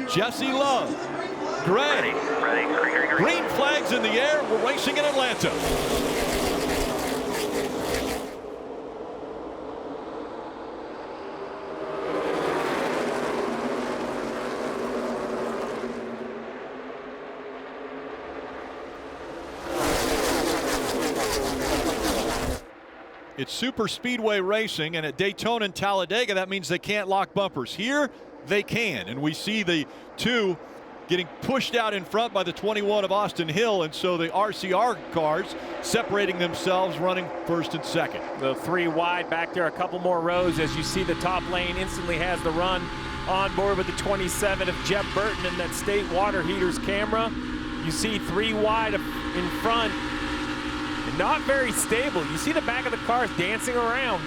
Jesse Love, gray. Green flags in the air. We're racing in Atlanta. It's super speedway racing, and at Daytona and Talladega, that means they can't lock bumpers. Here, they can, and we see the 2 getting pushed out in front by the 21 of Austin Hill, and so the RCR cars separating themselves, running first and second. The 3 wide back there, a couple more rows. As you see, the top lane instantly has the run on board with the 27 of Jeff Burton and that State Water Heaters camera. You see 3 wide in front. Not very stable. You see the back of the cars dancing around.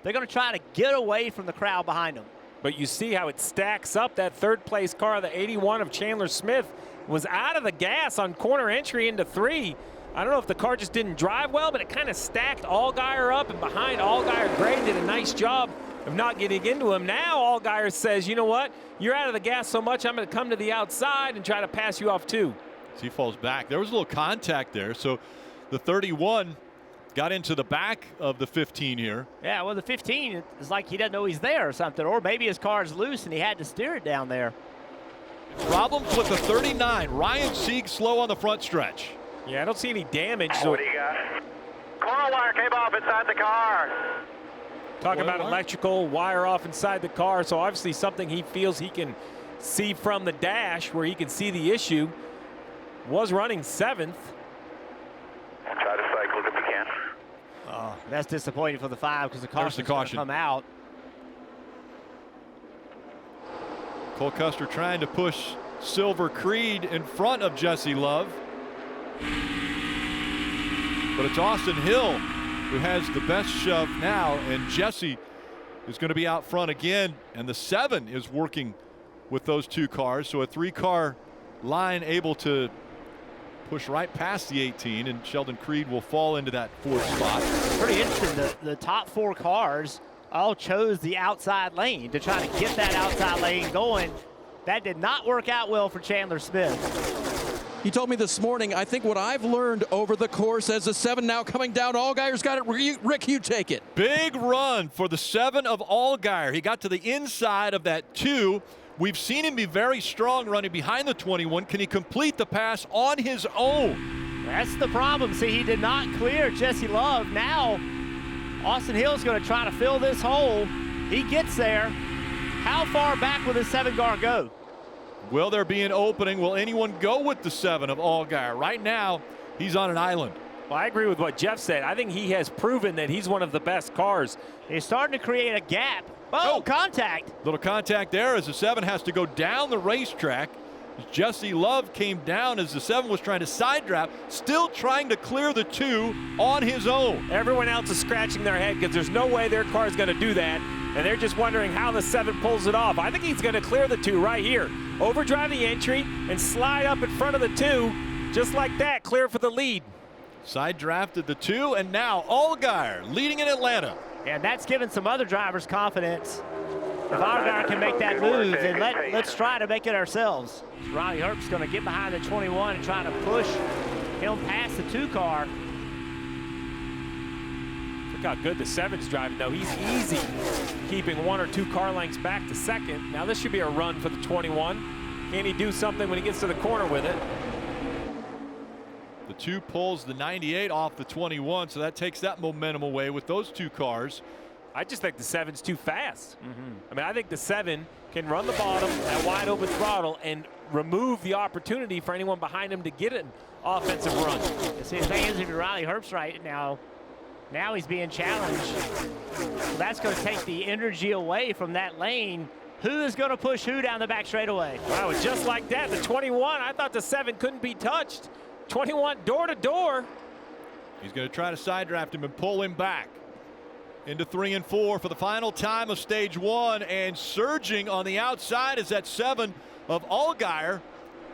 They're going to try to get away from the crowd behind them. But you see how it stacks up. That third place car, the 81 of Chandler Smith, was out of the gas on corner entry into 3. I don't know if the car just didn't drive well, but it kind of stacked Allgaier up, and behind Allgaier, Gray did a nice job of not getting into him. Now Allgaier says, you know what? You're out of the gas so much, I'm going to come to the outside and try to pass you off too. He falls back. There was a little contact there. So the 31 got into the back of the 15 here. Yeah, well, the 15 is like he doesn't know he's there or something, or maybe his car's loose and he had to steer it down there. Problems with the 39. Ryan Sieg slow on the front stretch. Yeah, I don't see any damage. What do you got? Coil wire came off inside the car. Talking about electrical wire off inside the car, so obviously something he feels he can see from the dash where he can see the issue. Was running 7th. Try to cycle if you can. Oh, that's disappointing for the 5 because the caution's going to come out. Cole Custer trying to push Silver Creed in front of Jesse Love. But it's Austin Hill who has the best shove now, and Jesse is going to be out front again, and the 7 is working with those 2 cars. So a 3-car line able to push right past the 18, and Sheldon Creed will fall into that 4th spot. Pretty interesting. The top 4 cars all chose the outside lane to try to get that outside lane going. That did not work out well for Chandler Smith. He told me this morning, I think what I've learned over the course as the 7 now coming down, Allgaier's got it. Rick, you take it. Big run for the 7 of Allgaier. He got to the inside of that 2. We've seen him be very strong running behind the 21. Can he complete the pass on his own? That's the problem. See, he did not clear Jesse Love. Now, Austin Hill's going to try to fill this hole. He gets there. How far back will the 7-car go? Will there be an opening? Will anyone go with the 7 of Allgaier? Right now, he's on an island. Well, I agree with what Jeff said. I think he has proven that he's one of the best cars. He's starting to create a gap. Oh, contact. Little contact there as the 7 has to go down the racetrack. Jesse Love came down as the 7 was trying to side draft, still trying to clear the 2 on his own. Everyone else is scratching their head because there's no way their car is going to do that, and they're just wondering how the 7 pulls it off. I think he's going to clear the 2 right here. Overdrive the entry and slide up in front of the 2, just like that, clear for the lead. Side drafted the 2, and now Allgaier leading in Atlanta. And that's given some other drivers confidence. If Allgaier can make that move, then let's try to make it ourselves. Ronnie Herbst's going to get behind the 21 and try to push him past the 2-car. Look how good the 7's driving, though. He's easy keeping 1 or 2 car lengths back to second. Now this should be a run for the 21. Can he do something when he gets to the corner with it? The 2 pulls the 98 off the 21, so that takes that momentum away with those 2 cars. I just think the 7's too fast. I mean, I think the 7 can run the bottom at wide open throttle and remove the opportunity for anyone behind him to get an offensive run. See, the thing is, if you're Riley Herbst right now he's being challenged. So that's going to take the energy away from that lane. Who is going to push who down the back straightaway? Wow, just like that, the 21, I thought the 7 couldn't be touched. 21 door to door. He's going to try to side draft him and pull him back into 3 and 4 for the final time of stage 1, and surging on the outside is that 7 of Allgaier.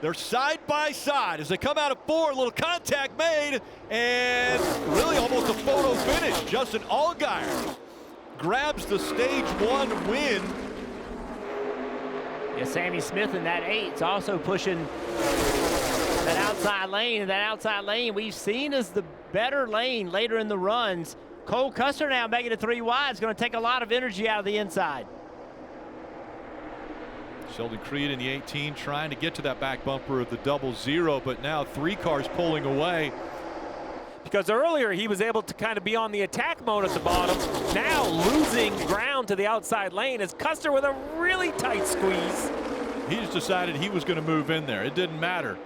They're side by side as they come out of 4. A little contact made, and really almost a photo finish. Justin Allgaier grabs the stage 1 win Yeah, Sammy Smith in that 8's also pushing that outside lane. And that outside lane we've seen as the better lane later in the runs. Cole Custer now making it 3 wide is going to take a lot of energy out of the inside. Sheldon Creed in the 18 trying to get to that back bumper of the 00, but now 3 cars pulling away. Because earlier he was able to kind of be on the attack mode at the bottom. Now losing ground to the outside lane as Custer with a really tight squeeze. He just decided he was going to move in there. It didn't matter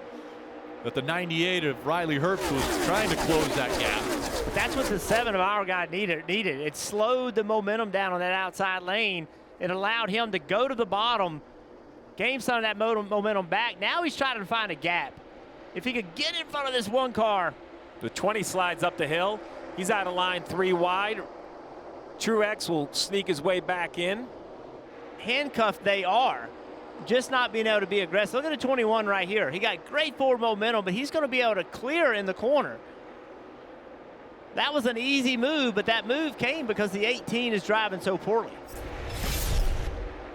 that the 98 of Riley Herbst was trying to close that gap. But that's what the 7 of our guy needed. It slowed the momentum down on that outside lane. It allowed him to go to the bottom, gain some of that momentum back. Now he's trying to find a gap. If he could get in front of this 1 car. The 20 slides up the hill. He's out of line 3 wide. Truex will sneak his way back in. Handcuffed they are. Just not being able to be aggressive. Look at the 21 right here. He got great forward momentum, but he's going to be able to clear in the corner. That was an easy move, but that move came because the 18 is driving so poorly.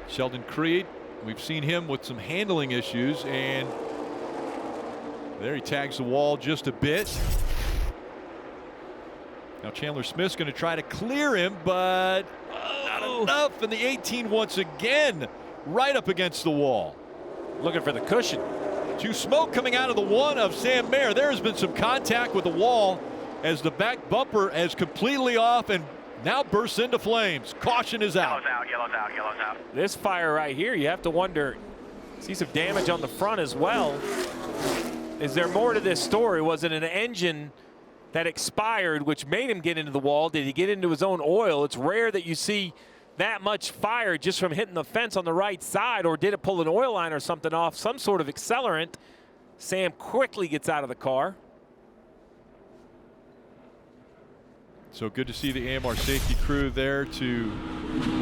Sheldon Creed, we've seen him with some handling issues, and there he tags the wall just a bit. Now Chandler Smith's going to try to clear him, but not enough. And the 18 once again right up against the wall. Looking for the cushion. To smoke coming out of the 1 of Sam Mayer. There has been some contact with the wall as the back bumper is completely off and now bursts into flames. Caution is out. Yellow's out. This fire right here, you have to wonder, see some damage on the front as well. Is there more to this story? Was it an engine that expired, which made him get into the wall? Did he get into his own oil? It's rare that you see that much fire just from hitting the fence on the right side, or did it pull an oil line or something off, some sort of accelerant? Sam quickly gets out of the car. So good to see the AMR safety crew there to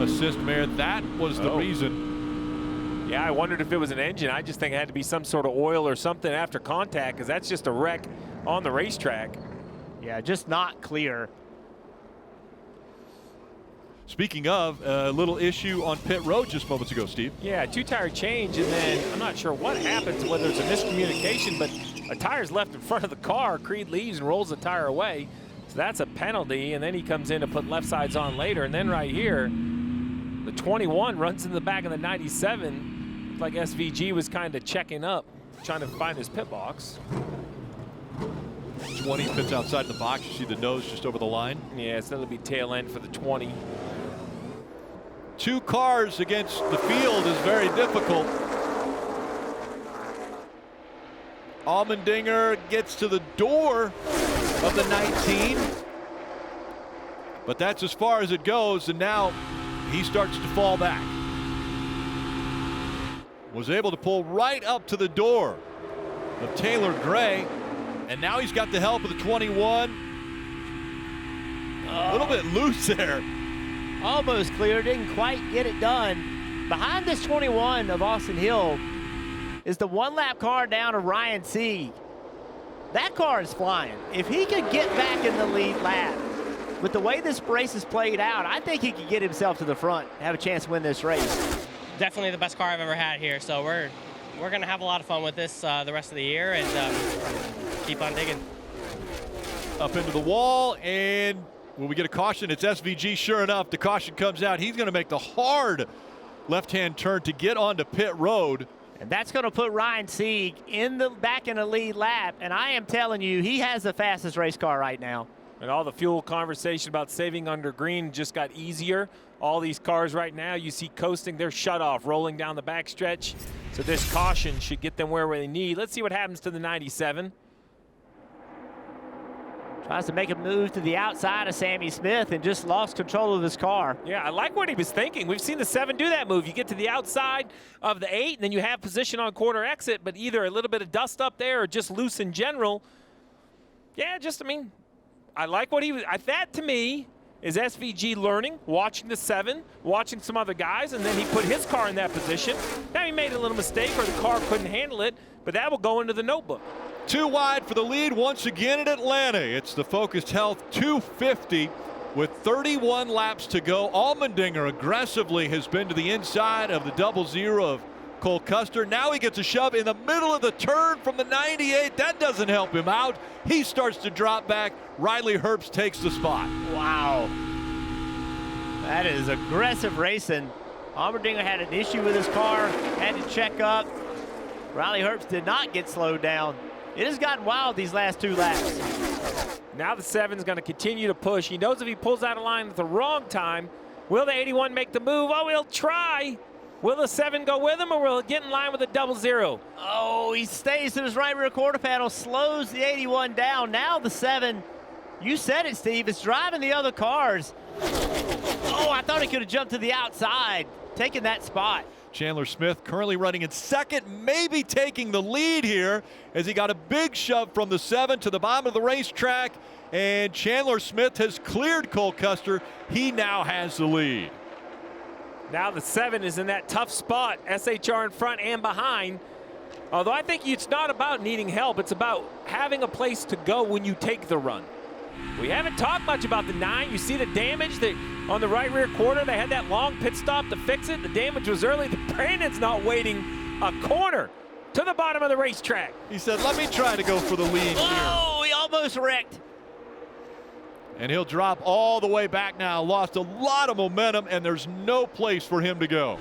assist Mayer. That was the reason. Yeah, I wondered if it was an engine. I just think it had to be some sort of oil or something after contact, because that's just a wreck on the racetrack. Yeah, just not clear. Speaking of, a little issue on pit road just moments ago, Steve. Yeah, 2-tire change, and then I'm not sure what happens, whether it's a miscommunication, but a tire's left in front of the car. Creed leaves and rolls the tire away. So that's a penalty, and then he comes in to put left sides on later. And then right here, the 21 runs in the back of the 97. Looked like SVG was kind of checking up, trying to find his pit box. 20 pits outside the box. You see the nose just over the line. Yeah, so that'll be tail end for the 20. 2 cars against the field is very difficult. Allmendinger gets to the door of the 19, but that's as far as it goes, and now he starts to fall back. Was able to pull right up to the door of Taylor Gray, and now he's got the help of the 21. A little bit loose there. Almost clear, didn't quite get it done. Behind this 21 of Austin Hill is the 1-lap car down to Ryan Sieg. That car is flying. If he could get back in the lead lap, with the way this race is played out, I think he could get himself to the front and have a chance to win this race. Definitely the best car I've ever had here, so we're going to have a lot of fun with this the rest of the year, and keep on digging. Up into the wall, and will we get a caution? It's SVG. Sure enough, the caution comes out. He's going to make the hard left-hand turn to get onto pit road. And that's going to put Ryan Sieg back in the lead lap. And I am telling you, he has the fastest race car right now. And all the fuel conversation about saving under green just got easier. All these cars right now, you see coasting, they're shut off, rolling down the backstretch. So this caution should get them where they need. Let's see what happens to the 97. Tries to make a move to the outside of Sammy Smith and just lost control of his car. Yeah, I like what he was thinking. We've seen the 7 do that move. You get to the outside of the 8, and then you have position on quarter exit, but either a little bit of dust up there or just loose in general. Yeah, I like what he was. That, to me, is SVG learning, watching the 7, watching some other guys, and then he put his car in that position. Now he made a little mistake or the car couldn't handle it, but that will go into the notebook. 2 wide for the lead once again at Atlanta. It's the Focused Health 250 with 31 laps to go. Allmendinger aggressively has been to the inside of the 00 of Cole Custer. Now he gets a shove in the middle of the turn from the 98. That doesn't help him out. He starts to drop back. Riley Herbst takes the spot. Wow. That is aggressive racing. Allgaier had an issue with his car, had to check up. Riley Herbst did not get slowed down. It has gotten wild these last 2 laps. Now the 7's going to continue to push. He knows if he pulls out of line at the wrong time, will the 81 make the move? Oh, he'll try. Will the 7 go with him, or will it get in line with a 00? Oh, he stays to his right rear quarter panel, slows the 81 down. Now the 7, you said it, Steve, it's driving the other cars. Oh, I thought he could have jumped to the outside, taking that spot. Chandler Smith currently running in second, maybe taking the lead here as he got a big shove from the 7 to the bottom of the racetrack, and Chandler Smith has cleared Cole Custer. He now has the lead. Now the 7 is in that tough spot, SHR in front and behind. Although I think it's not about needing help, it's about having a place to go when you take the run. We haven't talked much about the 9. You see the damage that on the right rear quarter. They had that long pit stop to fix it. The damage was early. Brandon's not waiting a corner to the bottom of the racetrack. He said, let me try to go for the lead here. Oh, he almost wrecked. And he'll drop all the way back now. Lost a lot of momentum, and there's no place for him to go.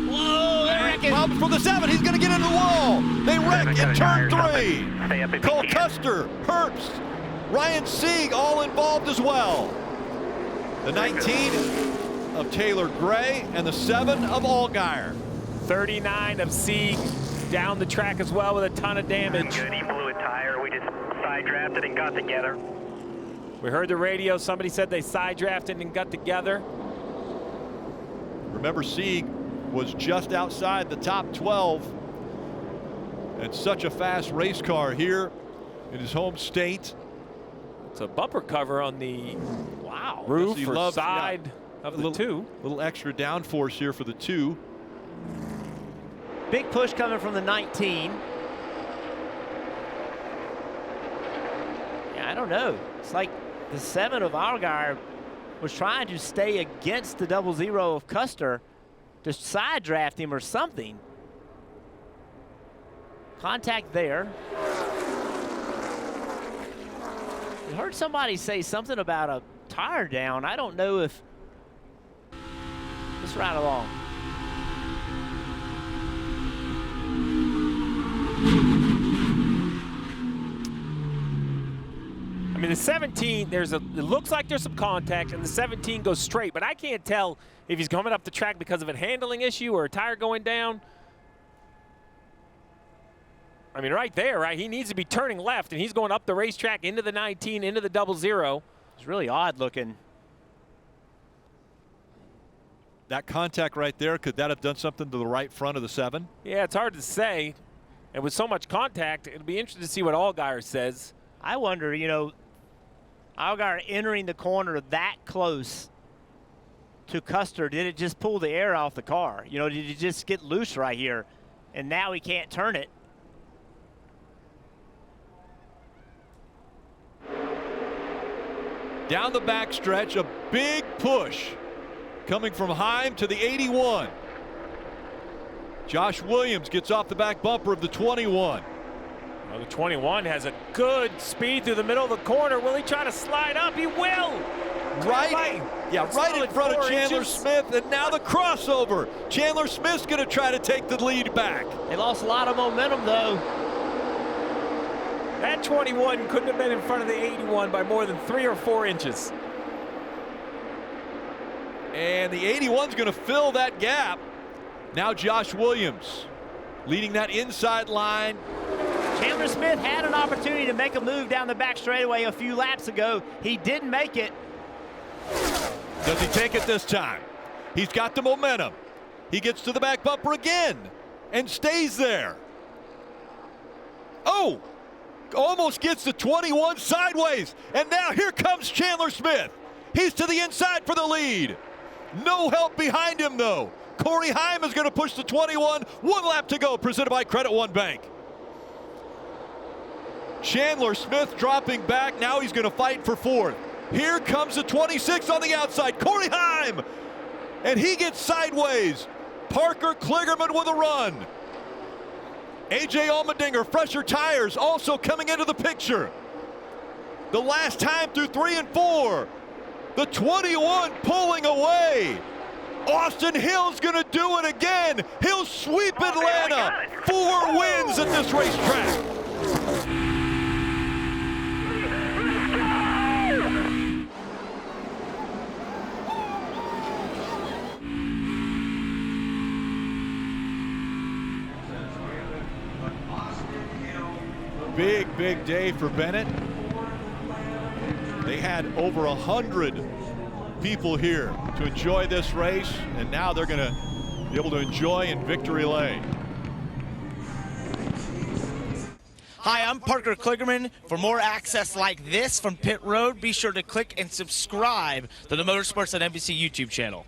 Whoa, they're wrecking. Problems for the 7. He's going to get into the wall. They wreck in turn 3. Cole Custer, Herbst, Ryan Sieg all involved as well. The 19 of Taylor Gray and the 7 of Allgaier. 39 of Sieg down the track as well with a ton of damage. Good, he blew a tire. We just side drafted and got together. We heard the radio. Somebody said they side drafted and got together. Remember, Sieg was just outside the top 12. And such a fast race car here in his home state. It's a bumper cover on the roof Yes, or side of the 2. Little extra downforce here for the 2. Big push coming from the 19. Yeah, I don't know. It's like the 7 of Allgaier was trying to stay against the 00 of Custer to side draft him or something. Contact there. I heard somebody say something about a tire down. I don't know if. Let's ride along. I mean, the 17, it looks like there's some contact, and the 17 goes straight, but I can't tell if he's coming up the track because of a handling issue or a tire going down. I mean, right there, right? He needs to be turning left, and he's going up the racetrack into the 19, into the 00. It's really odd looking. That contact right there, could that have done something to the right front of the 7? Yeah, it's hard to say. And with so much contact, it'll be interesting to see what Allgaier says. I wonder, you know, Allgaier entering the corner that close to Custer, did it just pull the air off the car? You know, did it just get loose right here? And now he can't turn it. Down the backstretch, a big push coming from Heim to the 81. Josh Williams gets off the back bumper of the 21. Well, the 21 has a good speed through the middle of the corner. Will he try to slide up? He will. Right in front of Chandler Smith, and now the crossover. Chandler Smith's going to try to take the lead back. They lost a lot of momentum, though. That 21 couldn't have been in front of the 81 by more than 3 or 4 inches. And the 81's going to fill that gap. Now Josh Williams leading that inside line. Chandler Smith had an opportunity to make a move down the back straightaway a few laps ago. He didn't make it. Does he take it this time? He's got the momentum. He gets to the back bumper again and stays there. Oh! Almost gets the 21 sideways, and now here comes Chandler Smith. He's to the inside for the lead. No help behind him, though. Corey Heim is going to push the 21. 1 lap to go, presented by Credit One Bank. Chandler Smith dropping back. Now he's going to fight for 4th. Here comes the 26 on the outside, Corey Heim. And he gets sideways, Parker Kligerman with a run. A.J. Allmendinger, fresher tires, also coming into the picture. The last time through 3 and 4. The 21 pulling away. Austin Hill's going to do it again. He'll sweep Atlanta. 4 wins at this racetrack. Big, big day for Bennett. They had over 100 people here to enjoy this race, and now they're going to be able to enjoy in victory lane. Hi, I'm Parker Kligerman. For more access like this from Pit Road, be sure to click and subscribe to the Motorsports on NBC YouTube channel.